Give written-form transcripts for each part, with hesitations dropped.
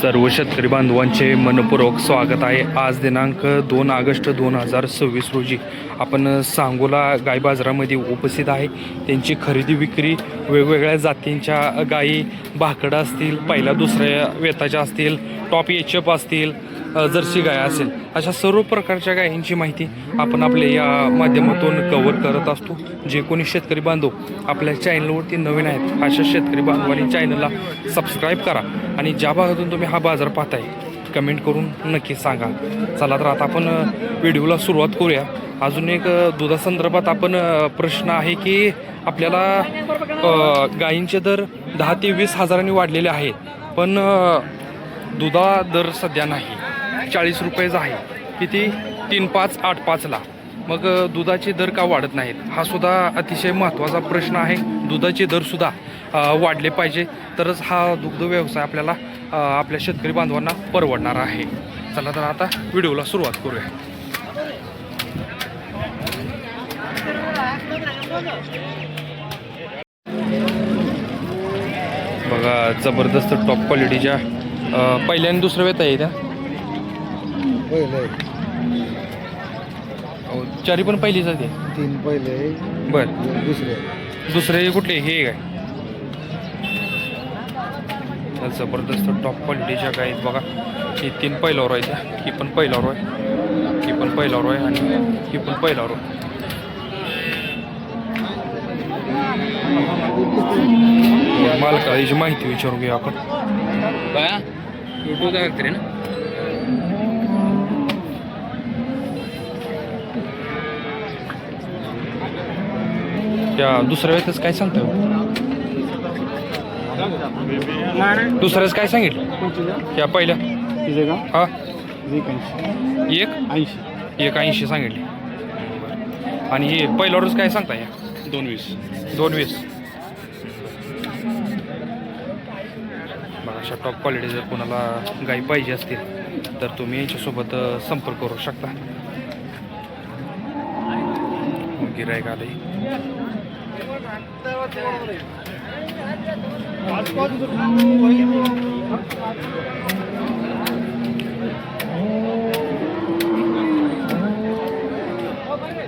सर्व शेतकरी बांधवांचे मनपूर्वक स्वागत आहे। आज दिनांक 2 ऑगस्ट 2026 रोजी आपण सांगोला गाय बाजारामध्ये उपस्थित आहे। त्यांची खरेदी विक्री वेगवेगळ्या जातींच्या गायी भाकडा असतील, पहिल्या दुसऱ्या वेताच्या असतील, टॉप एचएफ असतील, जर्सी गाय असेल, अशा सर्व प्रकारच्या गायींची माहिती आपण आपल्या या माध्यमातून कव्हर करत असतो। जे कोणी शेतकरी बांधव आपल्या चॅनलवरती नवीन आहेत अशा शेतकरी बांधवांनी चॅनलला सबस्क्राईब करा आणि ज्या भागातून तुम्ही हा बाजार पाहताय कमेंट करून नक्की सांगा। चला तर आता आपण व्हिडिओला सुरुवात करूया। अजून एक दुधासंदर्भात आपण प्रश्न आहे की आपल्याला गायींचे दर 10 ते 20 हजारांनी वाढलेले आहेत, पण दुधा दर सध्या नाही, 40 रुपयेचा आहे। किती? 3-5, 8-5ला। मग दुधाचे दर का वाढत नाहीत? हा सुद्धा अतिशय महत्त्वाचा प्रश्न आहे। दुधाचे दरसुद्धा वाढले पाहिजे, तरच हा दुग्ध व्यवसाय आपल्याला आपल्या शेतकरी बांधवांना परवडणार आहे। चला तर आता व्हिडिओला सुरुवात करूया। बघा, जबरदस्त टॉप क्वालिटीच्या पहिल्या आणि दुसऱ्या वेत आहे त्या चारी पण पहिलीच आहे, 3 पहिले बर दुसरे कुठले हे काय? जबरदस्त टॉप क्वालिटीच्या गाय आहेत बघा। ही 3 पहिल्यावर आहे त्या, ही पण पहिल्यावर आहे, ही पण पहिल्यावर आहे आणि ही पण पहिल्यावर आहे। मालका याची माहिती विचारू घ्या आपण। काय युट्यूब करते ना? त्या दुसऱ्या वेळेस काय सांगतो? दुसऱ्याच काय सांगितलं? त्या पहिल्या हा 180 सांगितले, आणि हे पहिल्यावरच काय सांगता? या 220 बघा। अशा टॉप क्वालिटी जर कोणाला गाई पाहिजे असतील तर तुम्ही यांच्यासोबत संपर्क करू शकता। गिऱ्हाईक आले।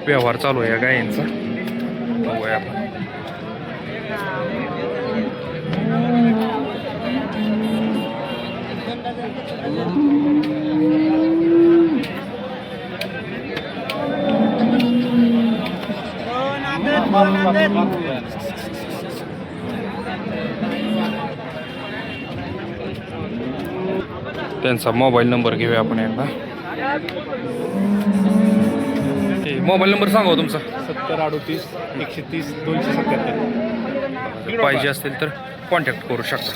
व्यवहार चालू आहे या गायांचा, बघूया आपण। त्यांचा मोबाईल नंबर घेऊया आपण एकदा। मोबाईल नंबर सांगा तुमचा। 7038 130 277। पाहिजे असतील तर कॉन्टॅक्ट करू शकता।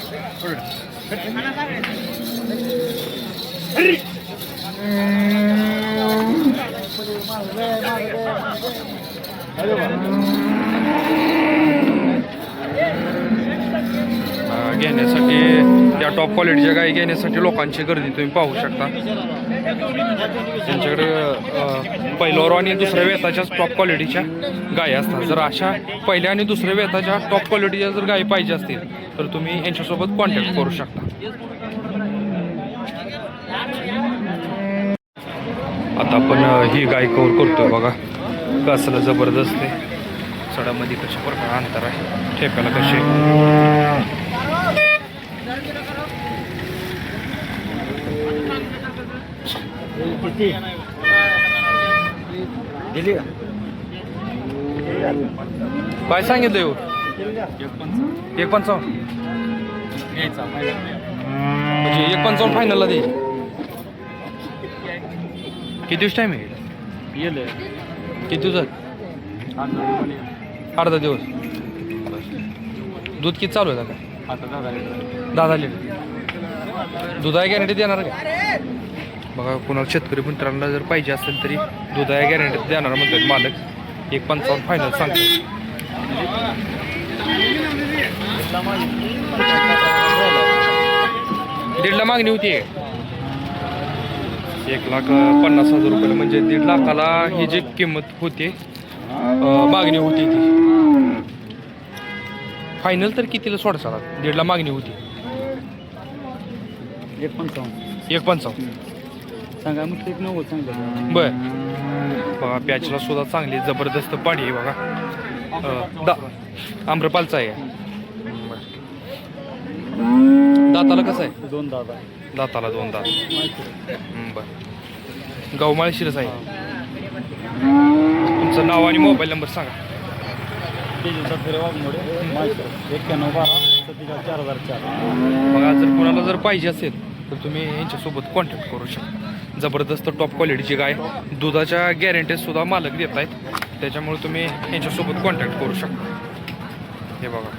घेण्यासाठी या टॉप क्वालिटीच्या गाई घेण्यासाठी लोकांची गर्दी तुम्ही पाहू शकता। त्यांच्याकडे पहिल्यावर आणि दुसऱ्या वेताच्याच टॉप क्वालिटीच्या गायी असतात। जर अशा पहिल्या आणि दुसऱ्या वेताच्या टॉप क्वालिटीच्या जर गायी पाहिजे असतील तर तुम्ही यांच्यासोबत कॉन्टॅक्ट करू शकता। आता आपण ही गाय कव्हर करतोय बघा। कसलं जबरदस्त आहे, सडामध्ये कशा प्रकारे अंतर आहे, ठेप्याला कसे काय सांगितलं? 155 म्हणजे 155 फायनलला दे। किती दिवस टाईम आहे? किती दिवसात? 8 दिवस। दूध किती चालू आहे का? 10 लिटर दुधाची गॅरंटी देणार का? बघा, कुणाला शेतकरी मित्रांना जर पाहिजे असेल तरी दुधाची गॅरंटी देणार म्हणतात मालक। 155 फायनल सांगतो। दीडला मागणी होती, 1,50,000 रुपये म्हणजे 1.5 लाखाला ही जी किंमत होती मागणी होती ती। फायनल तर कितीला सोडसाला? 1.5 मागणी होती। 1.55 1.55 सांगा मग 1.90 सांगितलं. बर बघा पॅचला सुद्धा चांगली जबरदस्त पाडी आहे बघा. आम्रपालचा आहे. दाताला कसं आहे? 2 दादा दाताला 2 दात. बर गावमाळी शिरस आहे. तुमचं नाव आणि मोबाईल नंबर सांगा. 9112 बघा जर कुणाला जर पाहिजे असेल तर तुम्ही यांच्यासोबत कॉन्टॅक्ट करू शकता. जबरदस्त टॉप क्वालिटीची गाय, दुधाच्या गॅरंटीज सुद्धा मालक देत आहेत, त्याच्यामुळे तुम्ही यांच्यासोबत कॉन्टॅक्ट करू शकता. हे बघा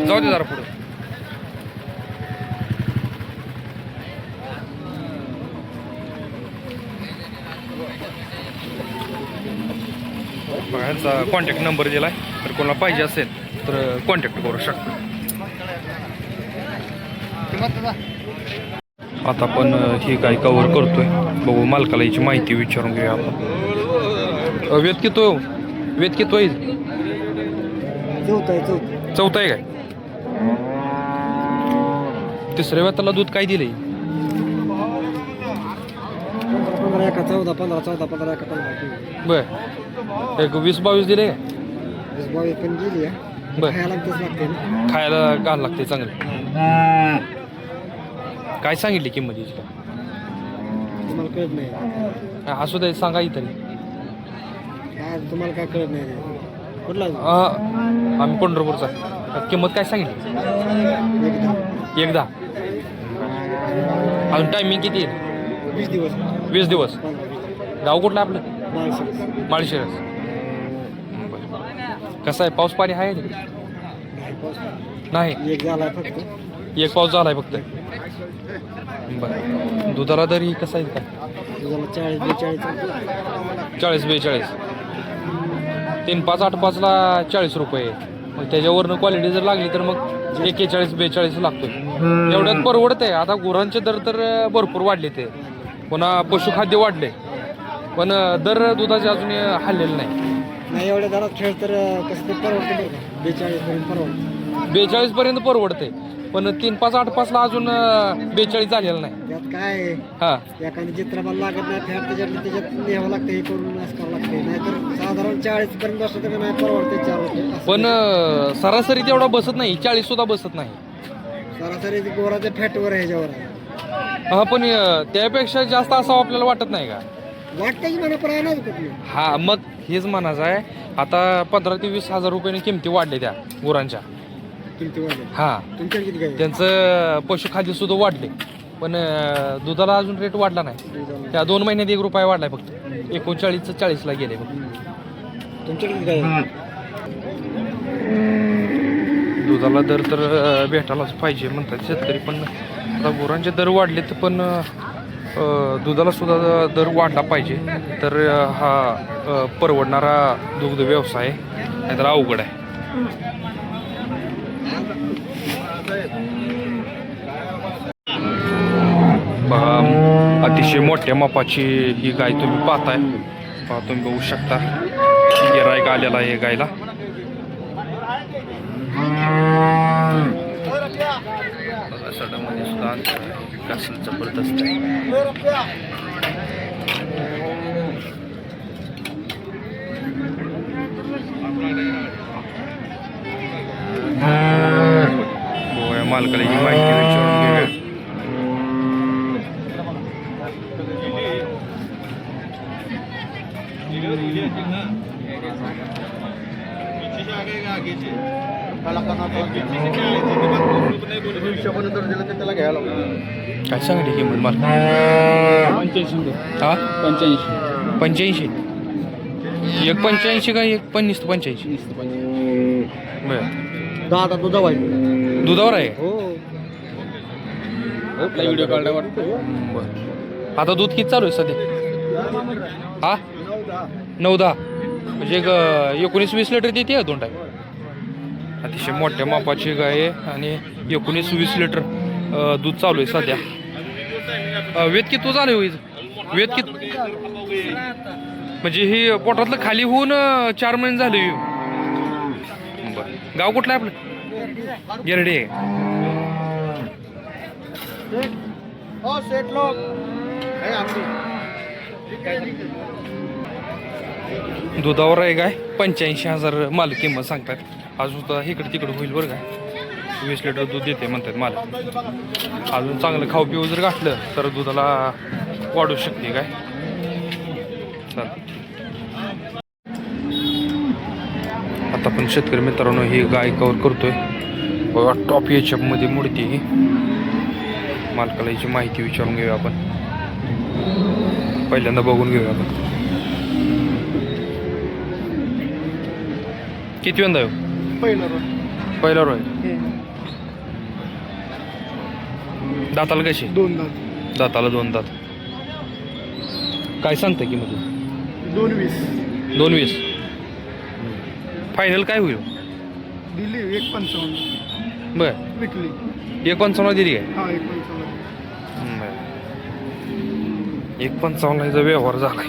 जाऊ दे जरा पुढे. बघा यांचा कॉन्टॅक्ट नंबर दिला आहे, तर कोणाला पाहिजे असेल तर कॉन्टॅक्ट करू शकता. आता आपण ही गाय कव्हर करतोय. बघू मालकाला याची माहिती विचारून घेऊया आपण. वेत किती आहे? चौथा आहे काय? तिसऱ्या वेताला दूध काय दिलंय? 14 बर एक 20-22 दिले काय? पण गेली आहे. बर खायला तेच लागते ना. खायला घाल लागते चांगलं. काय सांगितली किंमत याची? तुम्हाला कळत नाही असू दे सांगा तरी. काय तुम्हाला काय कळत नाही कुठला आम्ही पंढरपूरचा. किंमत काय सांगितली? एकदा. अजून टायमिंग किती आहे? 20 दिवस 20 दिवस. गाव कुठलं आपलं? माळशिरस. माळशिरस. कसं आहे पाऊस पाणी आहे तिकडे? नाही एक झाला फक्त. एक पाऊस झालाय फक्त. बरं दुधाला दर कसं आहे काय? तुझ्याला 40-42 40-42. 3-5-8-5ला 40 रुपये. मग त्याच्यावरनं क्वालिटी जर लागली तर मग 41-42 लागतो. एवढ्यात परवडत आहे. आता गुरांचे दर तर भरपूर वाढले ते, पुन्हा पशुखाद्य वाढले, पण दर दुधाचे अजून हल्लेले नाही. नाही एवढ्या दरात खेळ तर कसं ते परवडते बरं का. 42 पर्यंत परवडतं. 42 पर्यंत परवडते, पण 3-5-8-5ला अजून 42 झालेलं नाही. त्यात काय आहे, हा एखादी चित्रपाल लागत नाही फॅट त्याच्यात न्यावं लागतं, हे करून असं करावं लागते. नाहीतर साधारण 40 पर्यंत असलं तर नाही परवडते 4 रुपये. पण सरासरी तेवढा बसत नाही, 40 सुद्धा बसत नाही. सरासरी गोराच्या फॅटवर आहे, ह्याच्यावर आहे. हा पण त्यापेक्षा जास्त असावं आपल्याला वाटत नाही का? वाटतं की मला पण नाही कुठली. हा मग हेच म्हणायचं आहे. आता 15,000 ते 20,000 रुपयाने किमती वाढले त्या गुरांच्या. किमती वाढली. हा तुमच्याकडे किती काय? त्यांचं पशुखाद्य सुद्धा वाढले, पण दुधाला अजून रेट वाढला नाही. त्या 2 महिन्यात 1 रुपया वाढलाय फक्त. 39 40ला गेले फक्त. तुमच्याकडे किती काय? दुधाला दर तर भेटायलाच पाहिजे म्हणतात शेतकरी, पण आता गुरांचे दर वाढलेत, पण दुधाला सुद्धा दर वाढला पाहिजे तर हा परवडणारा दुग्ध व्यवसाय नाहीतर अवघड आहे. बघा अतिशय मोठ्या मापाची ही गाय तुम्ही पाहताय. तुम्ही बघू शकता गिराईक आलेला आहे गायला. सडामध्ये सुद्धा विकास जबरदस्त आहे. मालकाला ही माहिती विचारून घेऊया. काय सांगली किंमत मला? 85. हा 85. 85. 1.85 का 1.85? बर दादा दुधावर आहे. दुधावर आहे. हो व्हिडिओ काढला वाटतं. बर आता दूध किती चालू आहे सध्या? हा 9-10 म्हणजे 19-20 लिटर देते का 2 टाईम? अतिशय मोठ्या मापाची गाय आहे आणि 19-20 लिटर दूध चालू आहे सध्या. वेत किती चालू आहे? वेत किती म्हणजे ही पोटातलं खाली होऊन 4 महिने झाले. बरं गाव कुठलं आहे आपलं? गिरडे आहे. हो सेट लोक दुधावर आहे काय 85,000 माल किंमत सांगतात. अजून तर इकडे तिकडे होईल बरं काय. 20 लिटर दूध देते म्हणतात माल. अजून चांगलं खाऊ पिऊ जर घातलं तर दुधाला वाढू शकते काय. चालतं. आता पण शेतकरी मित्रांनो ही गाय कवर करतोय. टॉप एचएफ मध्ये मूर्ती ही. मालकाला याची माहिती विचारून घेऊया आपण. पहिल्यांदा बघून घेऊया आपण. किती वेंदा येऊ पहिला रोय दाताला कशी 2 दात दाताला 2 दात. काय सांगता की मध्ये 220 220 फायनल काय होईल. दिली 155 बर विकली 155 दिली काय. हा 155 155 व्यवहार झालाय.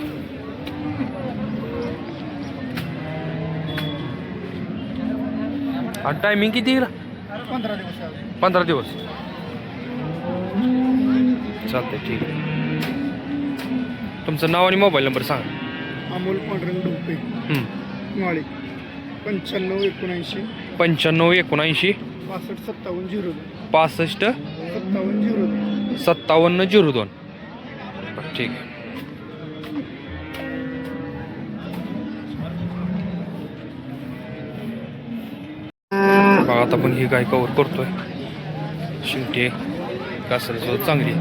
आणि टायमिंग किती येईल. 15 दिवस चालतंय ठीक आहे. तुमचं नाव आणि मोबाईल नंबर सांगा. अमोल पांढरंग डुंपे माळी 9579 9579 65 5702. ठीक आहे. बघा आता पण ही गाय कवर करतोय. शिंगटे कासरी सुद्धा चांगली.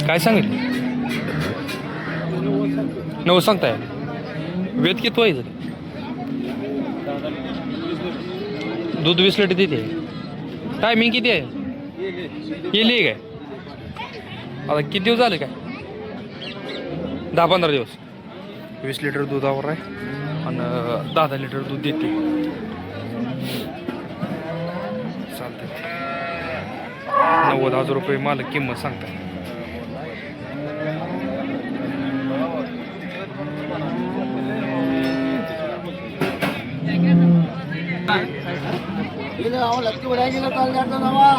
काय सांगितलं 9 सांगताय. वेद किती व्हायचं. दूध 20 लिटर देते. टायमिंग किती आहे. येईल काय आता किती दिवस झाले काय. 10-15 दिवस. 20 लिटर दुधावर आहे आणि 10 लिटर दूध देते. चालते. 90,000 रुपये मालक किंमत सांगतात. लक्की वड्यांगे नावा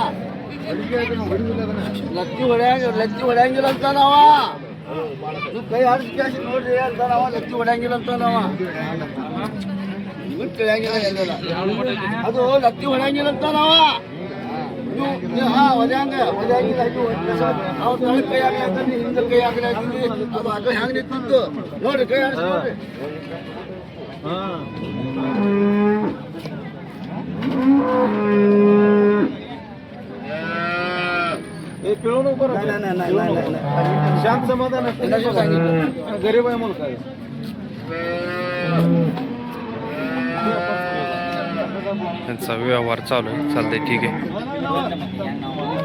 काही हर्ष नोट नावा लक्की वड्यांगे नावा ಅದು ಲತ್ತಿ ಹೊಡಂಗಿಲ್ಲ ನಾವ ಹಾ ಒದ್ಯಾಂಗ ಒದ್ಯಾಂಗಿ ನಾವು ತಳ ಕೈ ಹಾಕಿ ಹಿಂದೆ ಕೈ ಹಾಕಿ ಅದು ಆಗ ಹ್ಯಾಂಗ ನಿಂತಿತ್ತು ನೋಡ್ರಿ ಕೈ ಹಾಕಿ शांत समाधान गरीब आहे मुलगा त्यांचा व्यवहार चालू आहे. चालतंय ठीक आहे.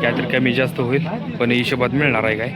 काहीतरी कमी जास्त होईल पण हिशोबात मिळणार आहे काय.